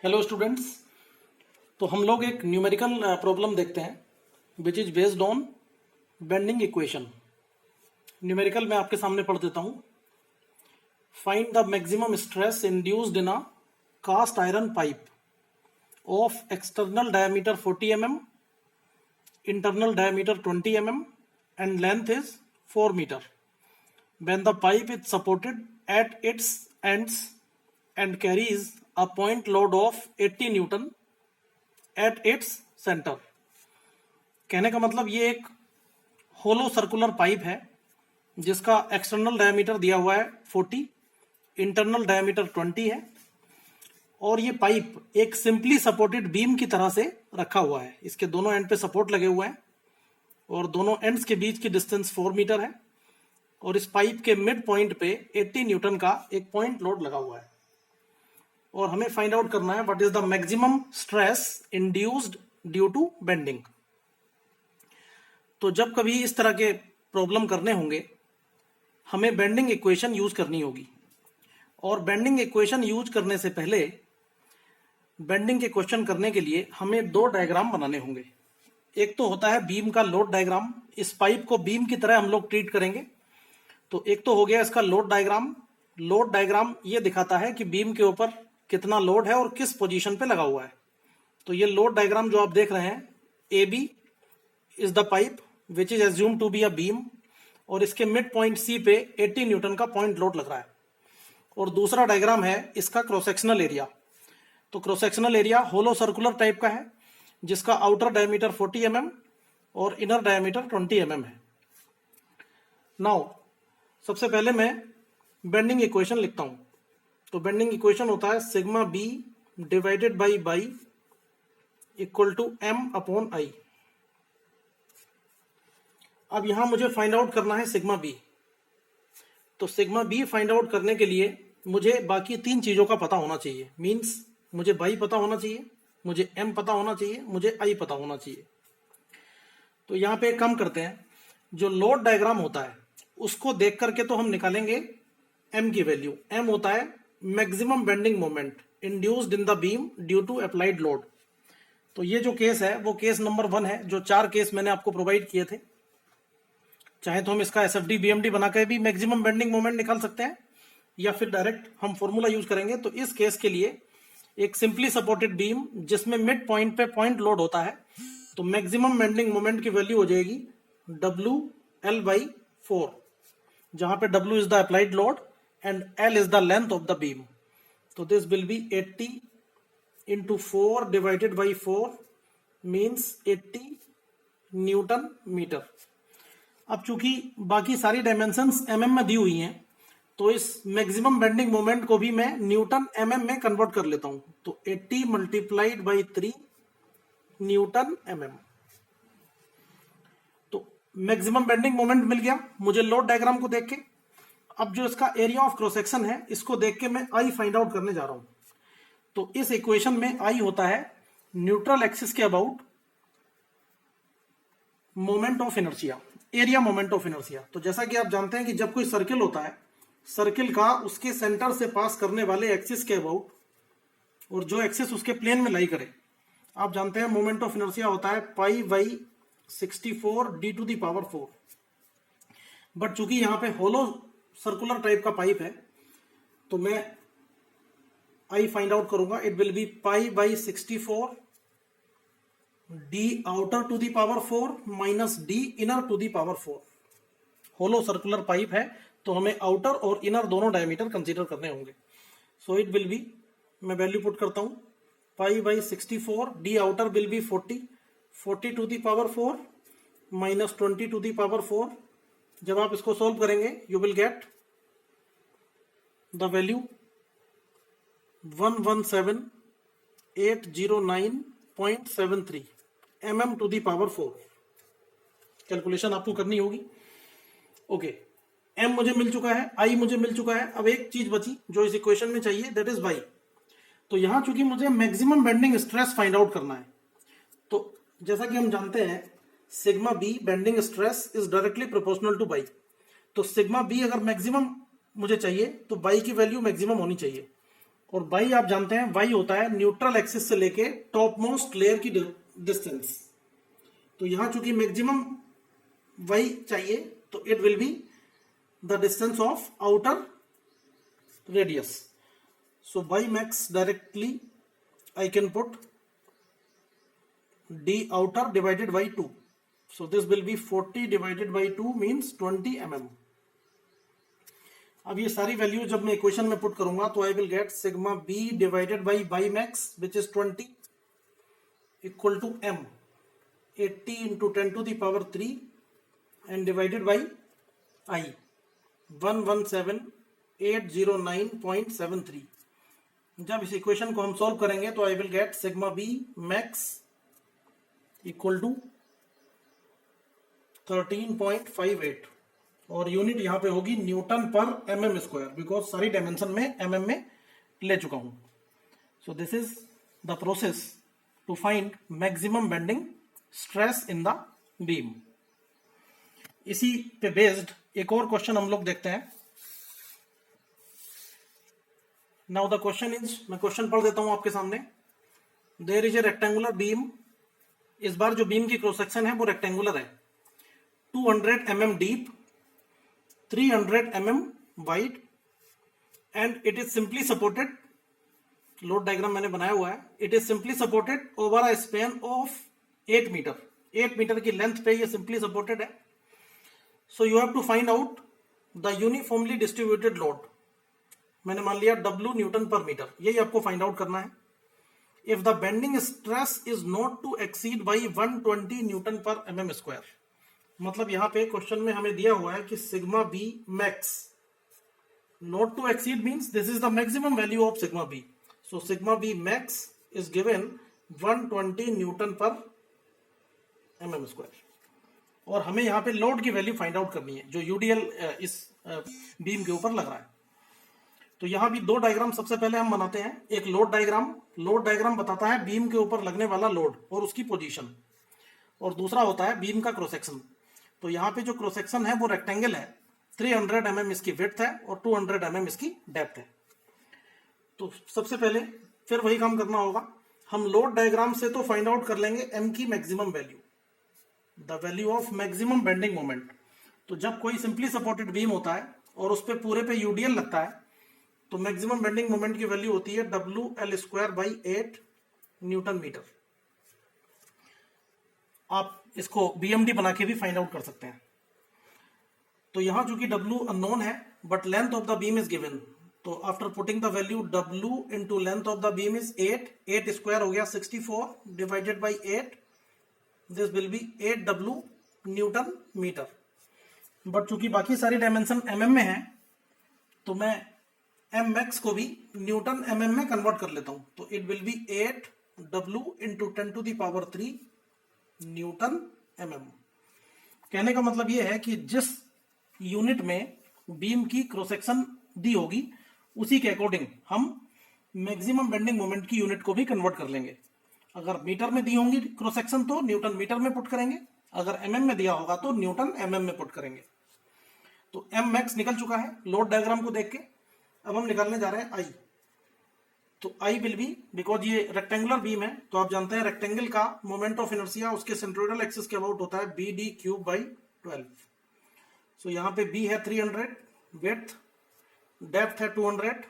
Hello students. तो हम लोग एक न्यूमेरिकल प्रॉब्लम देखते हैं which is based on bending equation. Numerical मैं आपके सामने पढ़ देता हूं। Find the maximum stress induced in a cast iron pipe of external diameter 40 mm, internal diameter 20 mm and length is 4 meter when the pipe is supported at its ends and carries a point load of 80 Newton at its center। कहने का मतलब ये एक होलो circular pipe है जिसका external diameter दिया हुआ है 40, इंटरनल डायमीटर 20 है और ये पाइप एक सिंपली सपोर्टेड बीम की तरह से रखा हुआ है। इसके दोनों एंड पे सपोर्ट लगे हुए हैं और दोनों एंड्स के बीच की डिस्टेंस 4 मीटर है और इस पाइप के मिड पॉइंट पे 80 न्यूटन का एक पॉइंट लोड लगा हुआ है और हमें फाइंड आउट करना है what is the maximum stress induced due to bending. तो जब कभी इस तरह के प्रॉब्लम करने होंगे हमें बेंडिंग इक्वेशन यूज करनी होगी और बेंडिंग इक्वेशन यूज करने से पहले बेंडिंग के क्वेश्चन करने के लिए हमें दो डायग्राम बनाने होंगे। एक तो होता है बीम का लोड डायग्राम, इस पाइप को बीम की तरह हम लोग ट्रीट करेंगे। तो एक तो हो गया इसका लोड डायग्राम। लोड डायग्राम ये दिखाता है कि बीम के ऊपर कितना लोड है और किस पोजीशन पे लगा हुआ है। तो ये लोड डायग्राम जो आप देख रहे हैं, A B is the pipe which is assume to be a beam और इसके मिड पॉइंट सी पे 80 न्यूटन का पॉइंट लोड लग रहा है। और दूसरा डायग्राम है इसका क्रॉस सेक्शनल एरिया। तो क्रॉस सेक्शनल एरिया होलो सर्कुलर टाइप का है जिसका आउटर डायमीटर 40 mm और इनर डायमीटर 20 mm है। नाउ सबसे पहले मैं बेंडिंग इक्वेशन लिखता हूं। तो बेंडिंग इक्वेशन होता है sigma b divided by by equal to M upon I. अब यहां मुझे फाइंड आउट करना है सिग्मा बी। तो सिग्मा बी फाइंड आउट करने के लिए मुझे बाकी तीन चीजों का पता होना चाहिए। मींस मुझे बाई पता होना चाहिए, मुझे एम पता होना चाहिए, मुझे आई पता होना चाहिए। तो यहां पे कम करते हैं, जो लोड डायग्राम होता है उसको देख करके तो हम निकालेंगे एम की वैल्यू। एम होता है maximum bending moment induced in the beam due to applied load. तो ये जो केस है वो केस नंबर 1 है, जो 4 केस मैंने आपको प्रोवाइड किए थे। चाहे तो हम इसका एसएफडी बीएमडी बना के भी मैक्सिमम बेंडिंग मोमेंट निकाल सकते हैं या फिर डायरेक्ट हम फॉर्मूला यूज करेंगे। तो इस केस के लिए एक सिंपली सपोर्टेड बीम जिसमें मिड पॉइंट पे पॉइंट लोड होता है, तो मैक्सिमम बेंडिंग मोमेंट की वैल्यू हो जाएगी WL/4, जहां पे W is the applied load and L is the length of the beam. So this will be 80 into 4 divided by 4 means 80 newton metre. अब चूंकि बाकी सारी डायमेंशंस mm में दी हुई हैं तो इस मैक्सिमम बेंडिंग मोमेंट को भी मैं न्यूटन mm में कन्वर्ट कर लेता हूं। तो 80 मल्टीप्लाइड बाई 3 न्यूटन mm। तो मैक्सिमम बेंडिंग मोमेंट मिल गया मुझे लोड डायग्राम को देख के। अब जो इसका एरिया ऑफ क्रॉस सेक्शन है इसको देख के मैं आई फाइंड आउट करने जा रहा हूं। तो इस इक्वेशन में आई होता है न्यूट्रल एक्सिस के about moment of inertia, area moment of inertia. तो जैसा कि आप जानते हैं कि जब कोई सर्किल होता है, सर्किल का उसके सेंटर से पास करने वाले एक्सिस के अबाउट और जो एक्सिस उसके प्लेन में लाई करे, आप जानते हैं मोमेंट ऑफ इनर्शिया होता है π/64 d⁴। बट चूंकि यहां पे होलो सर्कुलर टाइप का पाइप है तो मैं आई फाइंड आउट करूंगा। It will be π/64 d outer to the power 4 minus d inner to the power 4। Hollow circular pipe है तो हमें आउटर और इनर दोनों डायमीटर कंसीडर करने होंगे। सो इट विल बी, मैं वैल्यू पुट करता हूं, π/64 d outer will be 40 to the power 4 minus 20 to the power 4। जब आप इसको सोल्व करेंगे you will get the value 117809.73 mm to the power 4। Calculation आपको करनी होगी। ओके, m मुझे मिल चुका है, i मुझे मिल चुका है। अब एक चीज बची जो इस इक्वेशन में चाहिए, दैट इज y। तो यहां चूंकि मुझे maximum bending stress find out करना है, तो जैसा कि हम जानते हैं sigma b bending stress is directly proportional to y। तो सिग्मा बी अगर मैक्सिमम मुझे चाहिए तो y की वैल्यू मैक्सिमम होनी चाहिए और बाई आप जानते हैं वाई होता है न्यूट्रल एक्सिस से लेके टॉप मोस्ट लेयर की डिस्टेंस। तो यहां चूंकि मैक्सिमम वाई चाहिए तो it will be the distance of outer radius. So by max directly I can put d outer divided by 2. So this will be 40 divided by 2 means 20 mm. अब ये सारी value जब मैं इक्वेशन में put करूंगा तो I will get sigma b divided by by max which is 20 equal to m 80 into 10 to the power 3 and divided by I 117809.73। जब इस इक्वेशन को हम सॉल्व करेंगे तो I will get sigma b max equal to 13.58 और unit यहां पे होगी newton per mm square, because सारी डायमेंशन में mm में ले चुका हूं। So this is the process to find maximum bending stress in the beam. इसी पे बेस्ड एक और क्वेश्चन हम लोग देखते हैं। नाउ द क्वेश्चन इज, मैं क्वेश्चन पढ़ देता हूं आपके सामने। There is a rectangular beam. इस बार जो बीम की क्रॉस सेक्शन है वो रेक्टेंगुलर है, 200 mm deep, 300 mm wide and it is simply supported. Load diagram मैंने बनाया हुआ है। It is simply supported over a span of 8 metre. 8 metre की लेंथ पे ये सिंपली सपोर्टेड है। So you have to find out the uniformly distributed load. मैंने मान लिया W न्यूटन पर मीटर, यही आपको फाइंड आउट करना है। If the bending stress is not to exceed by 120 newton per mm square. मतलब यहां पे क्वेश्चन में हमें दिया हुआ है कि sigma b max not to exceed means this is the maximum value of sigma b. So sigma b max is given 120 newton per mm square और हमें यहां पे लोड की वैल्यू फाइंड आउट करनी है जो यूडीएल इस बीम के ऊपर लग रहा है। तो यहां भी दो डायग्राम सबसे पहले हम बनाते हैं। एक लोड डायग्राम बताता है बीम के ऊपर लगने वाला लोड और उसकी पोजीशन, और दूसरा होता है बीम का क्रॉस सेक्शन। तो यहाँ पे जो क्रॉस सेक्शन है वो रेक्टेंगल है, 300 mm इसकी विड्थ है और 200 mm इसकी डेप्थ है। तो सबसे पहले फिर वही काम करना होगा, हम लोड डायग्राम से तो फाइंड आउट कर लेंगे m की maximum value, the value of maximum bending moment. तो जब कोई सिंपली सपोर्टेड बीम होता है और उस पर पूरे पे यूडीएल लगता है तो मैक्सिमम बेंडिंग मोमेंट की वैल्यू होती है WL² बाई 8 न्यूटन मीटर। आप इसको BMD बना के भी फाइंड आउट कर सकते हैं। तो यहां चूंकि W अननोन है but length of the beam is given, तो after putting the value W into length of the beam is 8 square हो गया 64 divided by 8, this will be 8W newton metre. But चूंकि बाकी सारी डायमेंशन mm में है तो मैं m मैक्स को भी न्यूटन mm में कन्वर्ट कर लेता हूं। तो it will be 8W into 10 to the power 3 newton mm। कहने का मतलब यह है कि जिस यूनिट में बीम की क्रॉस सेक्शन दी होगी उसी के अकॉर्डिंग हम मैक्सिमम बेंडिंग मोमेंट की यूनिट को भी कन्वर्ट कर लेंगे। अगर मीटर में दी होंगी क्रॉस सेक्शन तो न्यूटन मीटर में पुट करेंगे, अगर mm में दिया होगा तो न्यूटन mm में पुट करेंगे। तो m मैक्स निकल चुका है लोड डायग्राम को देख के। अब हम निकालने जा रहे हैं I। तो I विल बी, बिकॉज ये रेक्टेंगुलर बीम है तो आप जानते हैं रेक्टेंगल का मोमेंट ऑफ इनर्शिया उसके सेंट्रोइडल एक्सिस के अबाउट होता है BD क्यूब बाई 12। सो यहाँ पे B है 300, विड्थ, डेप्थ है 200,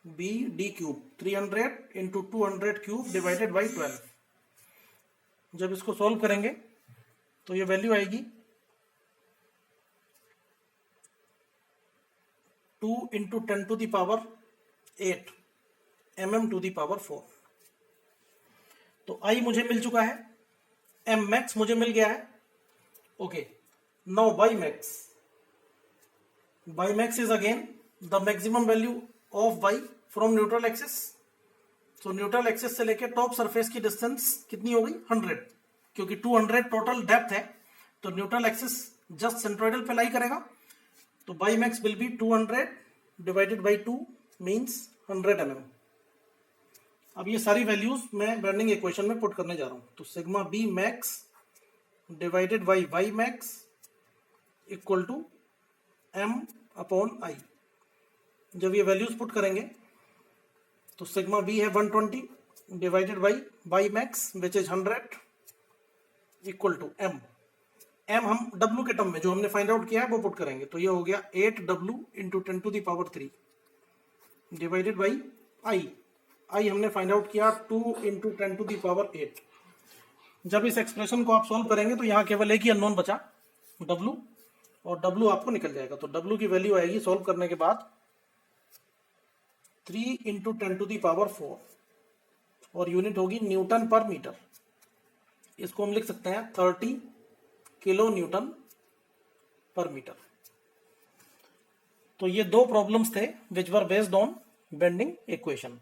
BD cube 300 into 200 cube divided by 12। जब इसको सॉल्व करेंगे तो ये वैल्यू आएगी 2 into 10 to the power 8 mm to the power 4। तो I मुझे मिल चुका है, m मैक्स मुझे मिल गया है। Okay, now by max is again the maximum value of y from neutral axis. So neutral axis से लेके टॉप सरफेस की डिस्टेंस कितनी हो गई 100, क्योंकि 200 टोटल डेप्थ है तो न्यूट्रल एक्सिस जस्ट सेंट्रोइडल पे लाई करेगा। तो by max will be 200 divided by 2 means 100 mm। अब ये सारी वैल्यूज मैं बेंडिंग इक्वेशन में पुट करने जा रहा हूं। तो sigma b max divided by y max equal to m upon I। जब ये वैल्यूज पुट करेंगे तो सिग्मा बी है 120 divided by by max which is 100 equal to M. M हम डब्ल्यू के टर्म में जो हमने फाइंड आउट किया है वो पुट करेंगे, तो ये हो गया 8W into 10⁻³ divided by I. I हमने फाइंड आउट किया 2 इंटू 10⁸। जब इस एक्सप्रेशन को आप सॉल्व करेंगे तो यहाँ केवल एक ही अननोन बचा W, और W आपको निकल जाएगा। तो W की वैल्यू आएगी सॉल्व करने के बाद 3 इंटू 10⁻⁴, और यूनिट होगी न्यूटन पर मीटर। इसको हम लिख सकते हैं 30 किलो न्यूटन पर मीटर। तो ये दो प्रॉब्लम्स थे which were based on bending equation.